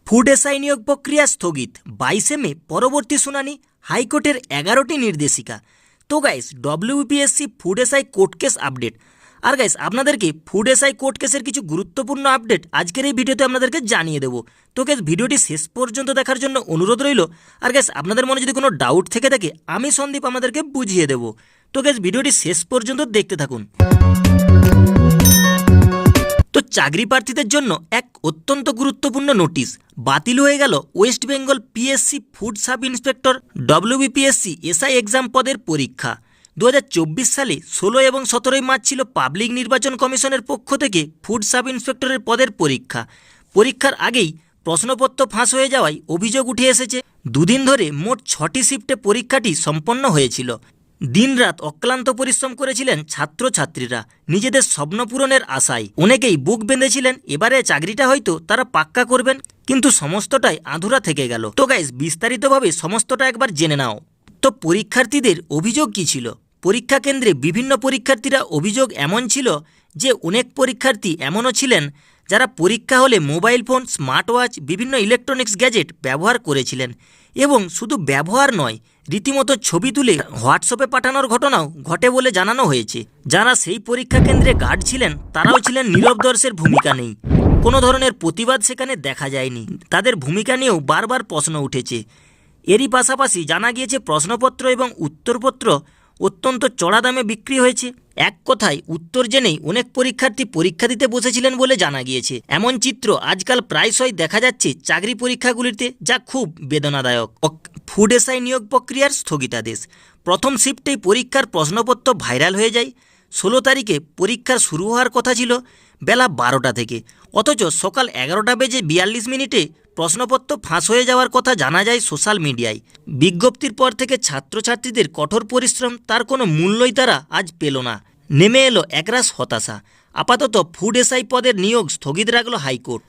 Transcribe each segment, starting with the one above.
Food SI নিয়োগ প্রক্রিয়া স্থগিত 22 মে পরবর্তী শুনানি হাইকোর্টের 11টি নির্দেশিকা। তো guys WBPSC food SI court case update. আর গাইস আপনাদেরকে ফুড এসআই কোর্ট কেসের কিছু গুরুত্বপূর্ণ আপডেট আজকের এই ভিডিওতে আপনাদেরকে জানিয়ে দেবো। তো গাইস ভিডিওটি শেষ পর্যন্ত দেখার জন্য অনুরোধ রইল। আর গাইস আপনাদের মনে যদি কোনো ডাউট থেকে থাকে আমি সন্দীপ আপনাদেরকে বুঝিয়ে দেবো। তো গাইস ভিডিওটি শেষ পর্যন্ত দেখতে থাকুন। তো চাকরি প্রার্থীদের জন্য এক অত্যন্ত গুরুত্বপূর্ণ নোটিশ, বাতিল হয়ে গেল West Bengal PSC food sub inspector WBPSC SI exam পদের পরীক্ষা। 2024 সালে 16 এবং 17 মার্চ ছিল পাবলিক নির্বাচন কমিশনের পক্ষ থেকে ফুড সাব ইন্সপেক্টরের পদের পরীক্ষা। পরীক্ষার আগেই প্রশ্নপত্র ফাঁস হয়ে যাওয়ায় অভিযোগ উঠে এসেছে। দুদিন ধরে মোট 6টি শিফটে পরীক্ষাটি সম্পন্ন হয়েছিল। দিনরাত অক্লান্ত পরিশ্রম করেছিলেন ছাত্রছাত্রীরা নিজেদের স্বপ্ন পূরণের আশায়। অনেকেই বুক বেঁধেছিলেন এবারে চাকরিটা হয়তো তারা পাক্কা করবেন, কিন্তু সমস্তটাই আধুরা থেকে গেল। তো গাইস বিস্তারিতভাবে সমস্তটা একবার জেনে নাও। তো পরীক্ষার্থীদের অভিযোগ কী ছিল? পরীক্ষা কেন্দ্রে বিভিন্ন পরীক্ষার্থীরা অভিযোগ এমন ছিল যে অনেক পরীক্ষার্থী এমনও ছিলেন যারা পরীক্ষা হলে মোবাইল ফোন, স্মার্ট ওয়াচ, বিভিন্ন ইলেকট্রনিক্স গ্যাজেট ব্যবহার করেছিলেন। এবং শুধু ব্যবহার নয়, রীতিমতো ছবি তুলে হোয়াটসঅ্যাপে পাঠানোর ঘটনাও ঘটে বলে জানানো হয়েছে। যারা সেই পরীক্ষা কেন্দ্রে গার্ড ছিলেন তারাও ছিলেন নীরব দর্শকের ভূমিকা নেই, কোনো ধরনের প্রতিবাদ সেখানে দেখা যায়নি। তাদের ভূমিকা নিয়েও বারবার প্রশ্ন উঠেছে। এরই পাশাপাশি জানা গিয়েছে প্রশ্নপত্র এবং উত্তরপত্র অত্যন্ত চড়া দামে বিক্রি হয়েছে। এক কথায় উত্তর জেনেই অনেক পরীক্ষার্থী পরীক্ষা দিতে বসেছিলেন বলে জানা গিয়েছে। এমন চিত্র আজকাল প্রায়শই দেখা যাচ্ছে চাকরি পরীক্ষাগুলিতে, যা খুব বেদনাদায়ক। ফুড এসআই নিয়োগ প্রক্রিয়ার স্থগিতাদেশ। প্রথম শিফটেই পরীক্ষার প্রশ্নপত্র ভাইরাল হয়ে যায়। 16 তারিখে পরীক্ষা শুরু হওয়ার কথা ছিল বেলা 12টা থেকে, অথচ সকাল 11:42 প্রশ্নপত্র ফাঁস হয়ে যাওয়ার কথা জানা যায় সোশ্যাল মিডিয়ায়। বিজ্ঞপ্তির পর থেকে ছাত্রছাত্রীদের কঠোর পরিশ্রম তার কোনো মূল্যই তারা আজ পেল না। নেমে এলো একরাশ হতাশা। আপাতত ফুড এসআই পদের নিয়োগ স্থগিত রাখল হাইকোর্ট।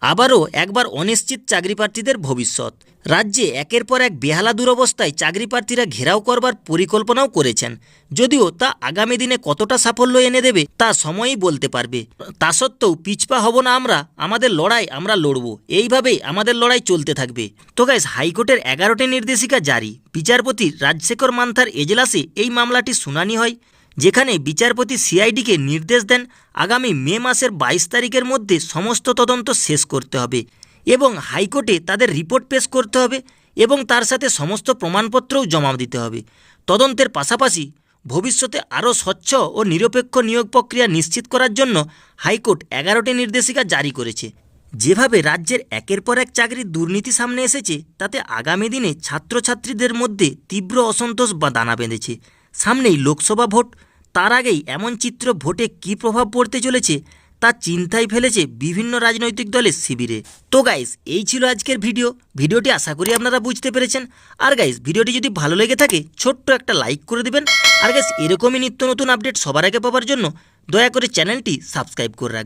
আবারও একবার অনিশ্চিত চাকরি প্রার্থীদের ভবিষ্যৎ। রাজ্যে একের পর এক বেহালা দুরবস্থায় চাকরি প্রার্থীরা ঘেরাও করবার পরিকল্পনাও করেছেন, যদিও তা আগামী দিনে কতটা সাফল্য এনে দেবে তা সময়ই বলতে পারবে। তা সত্ত্বেও পিছপা হব না আমরা, আমাদের লড়াই আমরা লড়ব, এইভাবেই আমাদের লড়াই চলতে থাকবে। তো গাইস হাইকোর্টের 11টি নির্দেশিকা জারি। বিচারপতি রাজশেখর মান্থার এজলাসে এই মামলাটি শুনানি হয়, যেখানে বিচারপতি সিআইডিকে নির্দেশ দেন আগামী মে মাসের 22 তারিখের মধ্যে সমস্ত তদন্ত শেষ করতে হবে এবং হাইকোর্টে তাদের রিপোর্ট পেশ করতে হবে এবং তার সাথে সমস্ত প্রমাণপত্রও জমা দিতে হবে। তদন্তের পাশাপাশি ভবিষ্যতে আরও স্বচ্ছ ও নিরপেক্ষ নিয়োগ প্রক্রিয়া নিশ্চিত করার জন্য হাইকোর্ট 11টি নির্দেশিকা জারি করেছে। যেভাবে রাজ্যের একের পর এক চাকরির দুর্নীতি সামনে এসেছে, তাতে আগামী দিনে ছাত্রছাত্রীদের মধ্যে তীব্র অসন্তোষ বা দানা বেঁধেছে। সামনেই লোকসভা ভোট, তার আগেই এমন চিত্র ভোটে কী প্রভাব পড়তে চলেছে তা চিন্তায় ফেলেছে বিভিন্ন রাজনৈতিক দলের শিবিরে। তো গাইস এই ছিল আজকের ভিডিওটি আশা করি আপনারা বুঝতে পেরেছেন। আর গাইস ভিডিওটি যদি ভালো লেগে থাকে ছোট্ট একটা লাইক করে দিবেন। আর গাইস এরকমই নিত্য নতুন আপডেট সবার আগে পাওয়ার জন্য দয়া করে চ্যানেলটি সাবস্ক্রাইব করে রাখবেন।